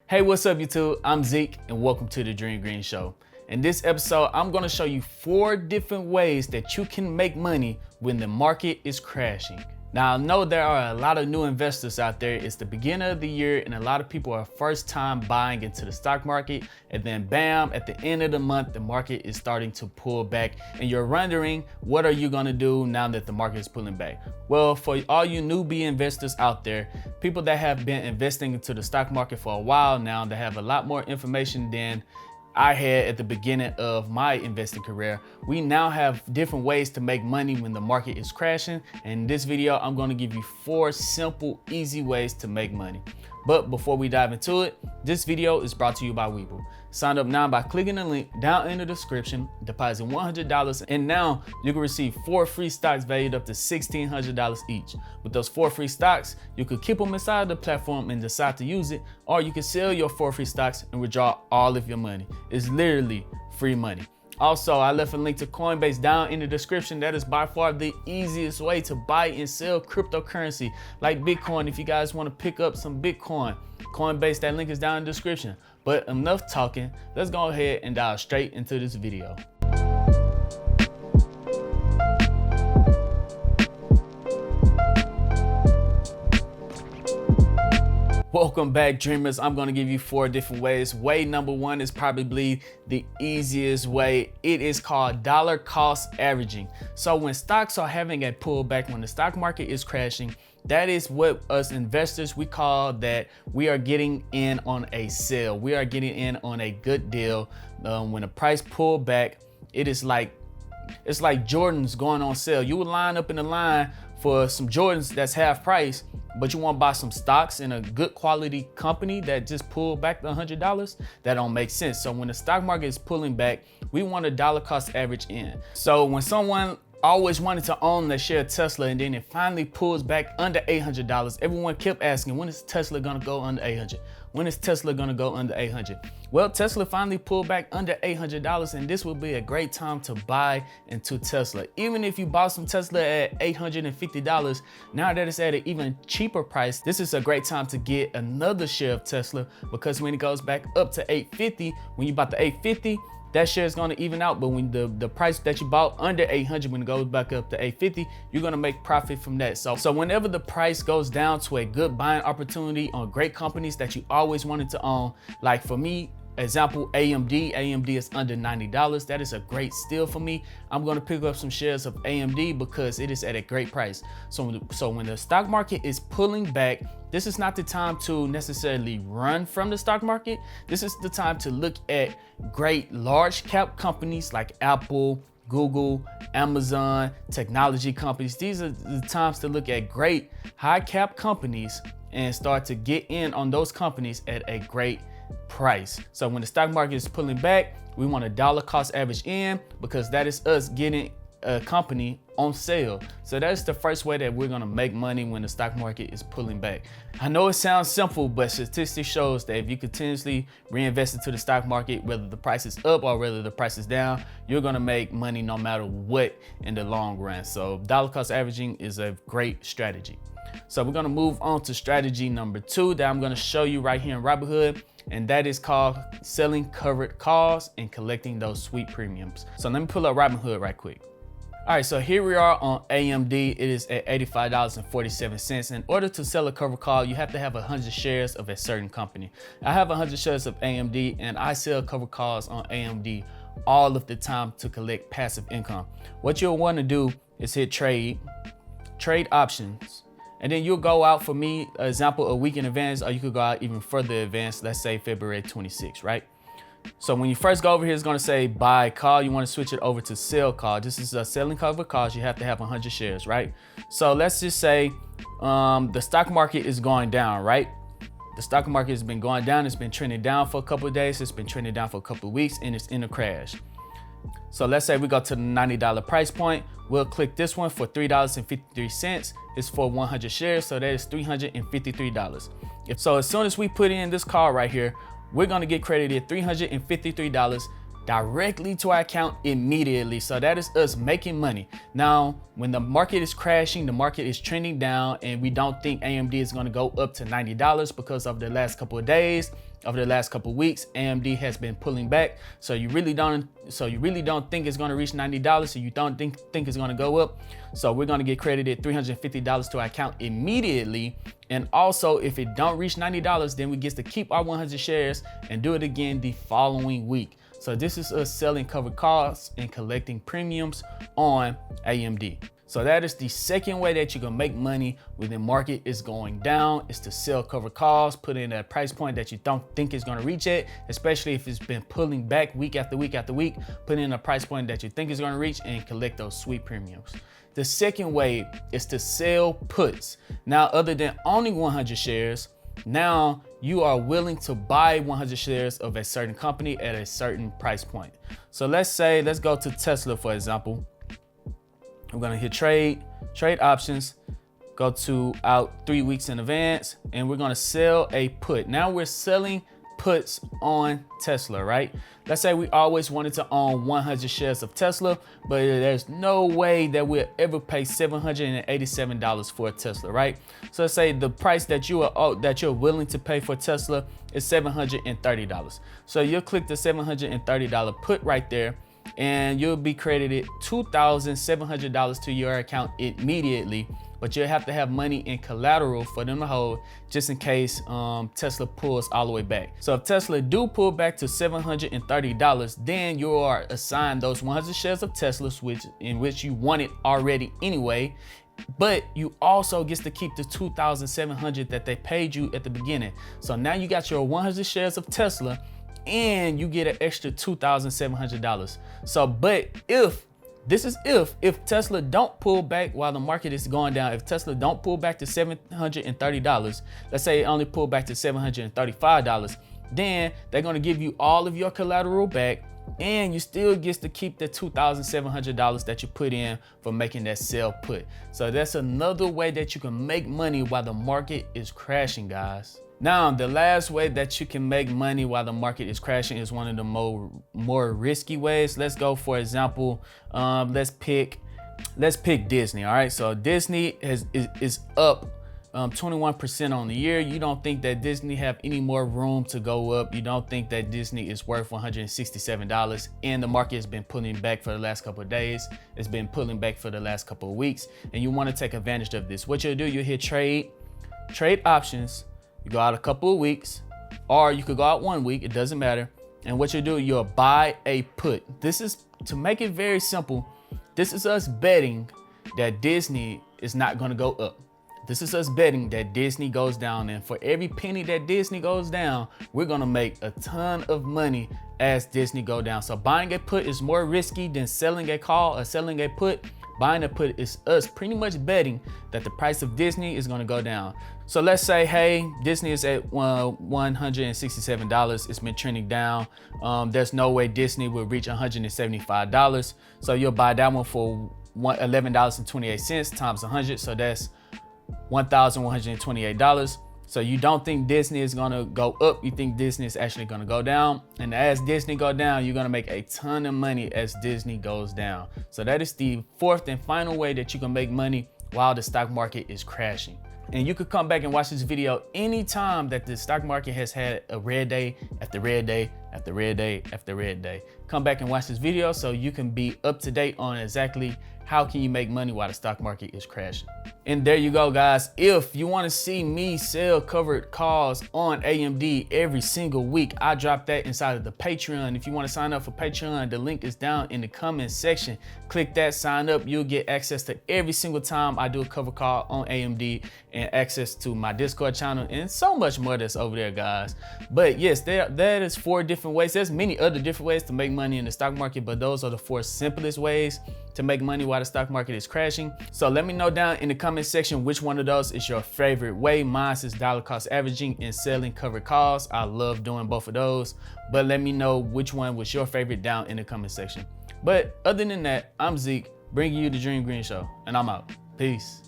Hey, what's up YouTube? I'm Zeke and welcome to the Dream Green Show. In this episode, I'm gonna show you 4 different ways that you can make money when the market is crashing. Now, I know there are a lot of new investors out there. It's the beginning of the year and a lot of people are first time buying into the stock market, and then bam, at the end of the month, the market is starting to pull back and you're wondering, what are you gonna do now that the market is pulling back? Well, for all you newbie investors out there, people that have been investing into the stock market for a while now, they have a lot more information than I had at the beginning of my investing career. We now have different ways to make money when the market is crashing. And in this video, I'm going to give you 4 simple, easy ways to make money. But before we dive into it, this video is brought to you by Webull. Sign up now by clicking the link down in the description, deposit $100, and now you can receive 4 free stocks valued up to $1,600 each. With those 4 free stocks, you could keep them inside the platform and decide to use it, or you can sell your 4 free stocks and withdraw all of your money. It's literally free money. Also, I left a link to Coinbase down in the description. That is by far the easiest way to buy and sell cryptocurrency like Bitcoin. If you guys want to pick up some Bitcoin, Coinbase, that link is down in the description. But enough talking, let's go ahead and dive straight into this video. Welcome back, dreamers. I'm going to give you 4 different ways. Way number 1 is probably the easiest way. It is called dollar cost averaging. So when stocks are having a pullback, when the stock market is crashing, that is what us investors, we call that we are getting in on a sale. We are getting in on a good deal. When the price pull back, it's like Jordans going on sale. You would line up in the line for some Jordans that's half price, but you want to buy some stocks in a good quality company that just pulled back the $100, that don't make sense. So when the stock market is pulling back, we want a dollar cost average in. So when someone always wanted to own the share of Tesla and then it finally pulls back under $800, everyone kept asking, when is Tesla gonna go under 800? When is Tesla gonna go under 800? Well, Tesla finally pulled back under $800, and this will be a great time to buy into Tesla. Even if you bought some Tesla at $850, now that it's at an even cheaper price, this is a great time to get another share of Tesla, because when it goes back up to $850, when you bought the $850, that share is going to even out. But when the price that you bought under 800, when it goes back up to 850, you're going to make profit from that. So whenever the price goes down to a good buying opportunity on great companies that you always wanted to own, like for me, example, AMD is under $90. That is a great steal for me. I'm going to pick up some shares of AMD because it is at a great price. So when the stock market is pulling back, this is not the time to necessarily run from the stock market. This is the time to look at great large cap companies like Apple, Google, Amazon, technology companies. These are the times to look at great high cap companies and start to get in on those companies at a great price. So when the stock market is pulling back, we want a dollar cost average in, because that is us getting a company on sale. So that's the first way that we're going to make money when the stock market is pulling back. I know it sounds simple, but statistics shows that if you continuously reinvest into the stock market, whether the price is up or whether the price is down, you're going to make money no matter what in the long run. So dollar cost averaging is a great strategy. So we're going to move on to strategy number 2 that I'm going to show you right here in Robinhood, and that is called selling covered calls and collecting those sweet premiums. So let me pull up Robinhood right quick. All right, so here we are on AMD. It is at $85.47. In order to sell a covered call, you have to have 100 shares of a certain company. I have 100 shares of AMD, and I sell covered calls on AMD all of the time to collect passive income. What you'll want to do is hit trade options, and then you'll go out, for me, example, a week in advance, or you could go out even further advance, let's say February 26th, right? So when you first go over here, it's going to say buy call. You want to switch it over to sell call. This is a selling covered calls. You have to have 100 shares, right? So let's just say the stock market is going down, right? The stock market has been going down. It's been trending down for a couple of days. It's been trending down for a couple of weeks, and it's in a crash. So let's say we go to the $90 price point. We'll click this one for $3.53. It's for 100 shares, so that is $353. So as soon as we put in this call right here, we're gonna get credited $353 directly to our account immediately. So that is us making money. Now, when the market is crashing, the market is trending down, and we don't think AMD is going to go up to $90 because of the last couple of days, of the last couple of weeks, AMD has been pulling back. So you really don't think it's going to reach $90. So you don't think it's going to go up. So we're going to get credited $350 to our account immediately. And also, if it don't reach $90, then we get to keep our 100 shares and do it again the following week. So this is us selling covered costs and collecting premiums on AMD. So that is the second way that you can make money when the market is going down, is to sell covered calls, put in a price point that you don't think is going to reach it, especially if it's been pulling back week after week after week, put in a price point that you think is going to reach and collect those sweet premiums. The second way is to sell puts. Now, other than owning 100 shares, now you are willing to buy 100 shares of a certain company at a certain price point. So let's go to Tesla, for example. We're gonna hit trade options, go to out 3 weeks in advance, and we're gonna sell a put. Now we're selling puts on Tesla, right? Let's say we always wanted to own 100 shares of Tesla, but there's no way that we'll ever pay $787 for a Tesla, right? So let's say the price that you're willing to pay for Tesla is $730. So you'll click the $730 put right there, and you'll be credited $2,700 to your account immediately. But you'll have to have money in collateral for them to hold, just in case Tesla pulls all the way back. So if Tesla do pull back to $730, then you are assigned those 100 shares of Tesla, in which you wanted already anyway. But you also get to keep the $2,700 that they paid you at the beginning. So now you got your 100 shares of Tesla, and you get an extra $2,700. So, but if Tesla don't pull back while the market is going down, if Tesla don't pull back to $730, let's say it only pull back to $735, then they're going to give you all of your collateral back, and you still get to keep the $2,700 that you put in for making that sell put. So that's another way that you can make money while the market is crashing, guys. Now, the last way that you can make money while the market is crashing is one of the more risky ways. Let's go, for example, let's pick Disney. All right, so Disney is up 21% on the year. You don't think that Disney have any more room to go up. You don't think that Disney is worth $167, and the market has been pulling back for the last couple of days. It's been pulling back for the last couple of weeks, and you want to take advantage of this. What you'll do, you hit trade options. You go out a couple of weeks, or you could go out 1 week, it doesn't matter. And what you do, you'll buy a put. This is, to make it very simple, this is us betting that Disney is not going to go up. This is us betting that Disney goes down, and for every penny that Disney goes down, we're going to make a ton of money as Disney go down. So buying a put is more risky than selling a call or selling a put. Buying a put is us pretty much betting that the price of Disney is going to go down. So let's say, hey, Disney is at $167. It's been trending down. There's no way Disney will reach $175. So you'll buy that one for $11.28 times 100. So that's $1,128. So you don't think Disney is gonna go up, you think Disney is actually gonna go down. And as Disney go down, you're gonna make a ton of money as Disney goes down. So that is the fourth and final way that you can make money while the stock market is crashing. And you could come back and watch this video anytime that the stock market has had a red day after red day after red day after red day. Come back and watch this video so you can be up to date on exactly how can you make money while the stock market is crashing. And there you go, guys. If you want to see me sell covered calls on AMD every single week, I drop that inside of the Patreon. If you want to sign up for Patreon, the link is down in the comment section. Click that, sign up. You'll get access to every single time I do a cover call on AMD, and access to my Discord channel and so much more that's over there, guys. But yes, that is 4 different ways. There's many other different ways to make money in the stock market, but those are the 4 simplest ways to make money while the stock market is crashing. So let me know down in the comment section which one of those is your favorite way. Mine is dollar cost averaging and selling covered calls. I love doing both of those, but let me know which one was your favorite down in the comment section. But other than that, I'm Zeke, bringing you the Dream Green Show, and I'm out. Peace.